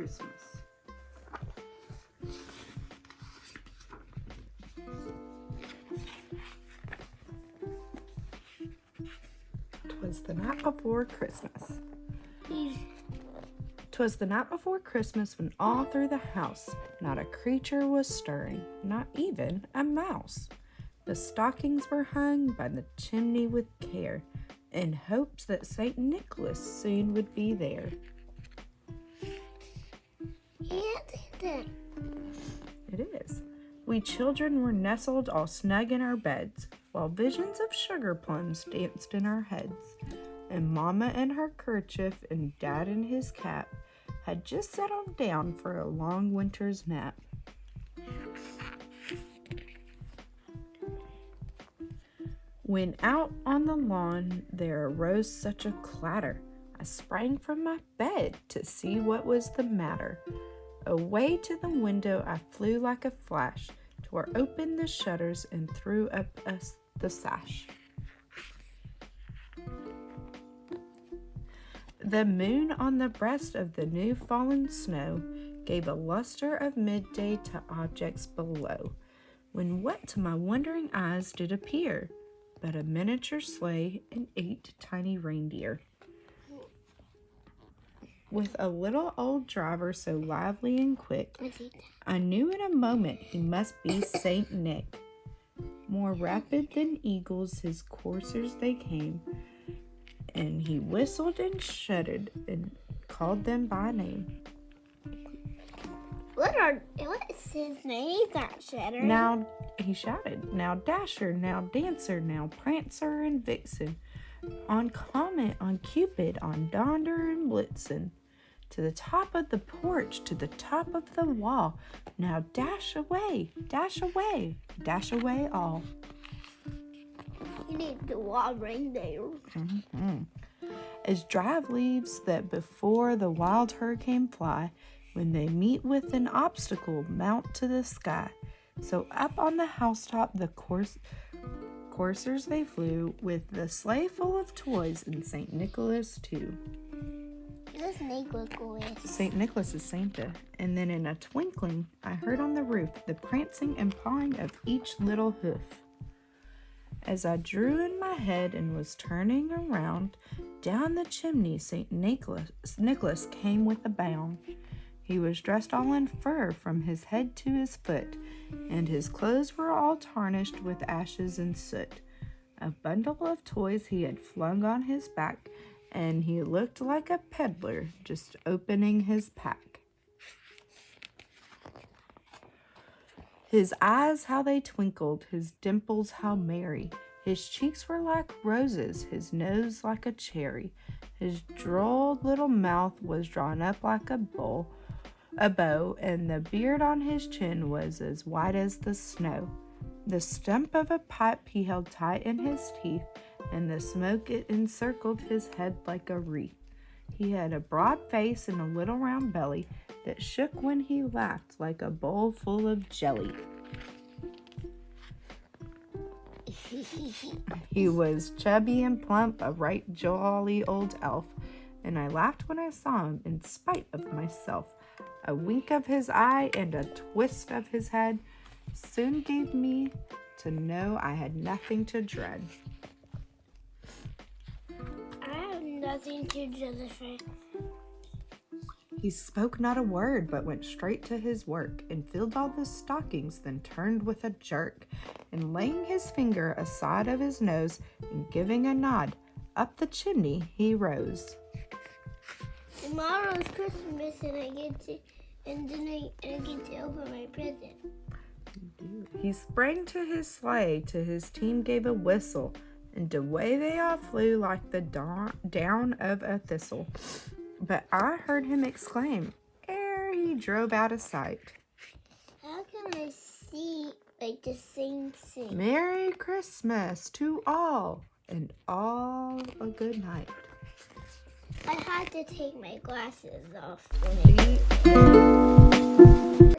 Christmas. 'Twas the night before Christmas. 'Twas the night before Christmas when all through the house not a creature was stirring, not even a mouse. The stockings were hung by the chimney with care, in hopes that St. Nicholas soon would be there. It is. We children were nestled all snug in our beds, while visions of sugar plums danced in our heads. And Mama in her kerchief and Dad in his cap had just settled down for a long winter's nap. When out on the lawn there arose such a clatter, I sprang from my bed to see what was the matter. Away to the window I flew like a flash, tore open the shutters and threw up the sash. The moon on the breast of the new fallen snow gave a luster of midday to objects below, when what to my wondering eyes did appear but a miniature sleigh and 8 tiny reindeer. With a little old driver so lively and quick, I knew in a moment he must be Saint Nick. More rapid than eagles his coursers they came, and he whistled and shouted and called them by name. What's his name? He's not shuddering. Now, he shouted, now Dasher, now Dancer, now Prancer and Vixen, on Comet, on Cupid, on Donder and Blitzen, to the top of the porch, to the top of the wall, now dash away, dash away, dash away all. You need the wild reindeer. As drive leaves that before the wild hurricane fly, when they meet with an obstacle, mount to the sky. So up on the housetop the coursers they flew, with the sleigh full of toys, and St. Nicholas too. Who's Nicholas? St. Nicholas is Santa. And then in a twinkling, I heard on the roof the prancing and pawing of each little hoof. As I drew in my head and was turning around, down the chimney St. Nicholas came with a bound. He was dressed all in fur from his head to his foot, and his clothes were all tarnished with ashes and soot. A bundle of toys he had flung on his back, and he looked like a peddler just opening his pack. His eyes, how they twinkled, his dimples how merry. His cheeks were like roses, his nose like a cherry. His droll little mouth was drawn up like a bow, and the beard on his chin was as white as the snow. The stump of a pipe he held tight in his teeth, and the smoke it encircled his head like a wreath. He had a broad face and a little round belly that shook when he laughed like a bowl full of jelly. He was chubby and plump, a right jolly old elf, and I laughed when I saw him in spite of myself. A wink of his eye and a twist of his head soon gave me to know I had nothing to dread. I have nothing to dread. He spoke not a word, but went straight to his work, and filled all the stockings, then turned with a jerk, and laying his finger aside of his nose, and giving a nod, up the chimney he rose. Tomorrow's Christmas, and I get to open my present. He sprang to his sleigh, to his team gave a whistle, and away they all flew like the down of a thistle. But I heard him exclaim, ere he drove out of sight, How can I see like the same thing? Merry Christmas to all, and all a good night. I had to take my glasses off when I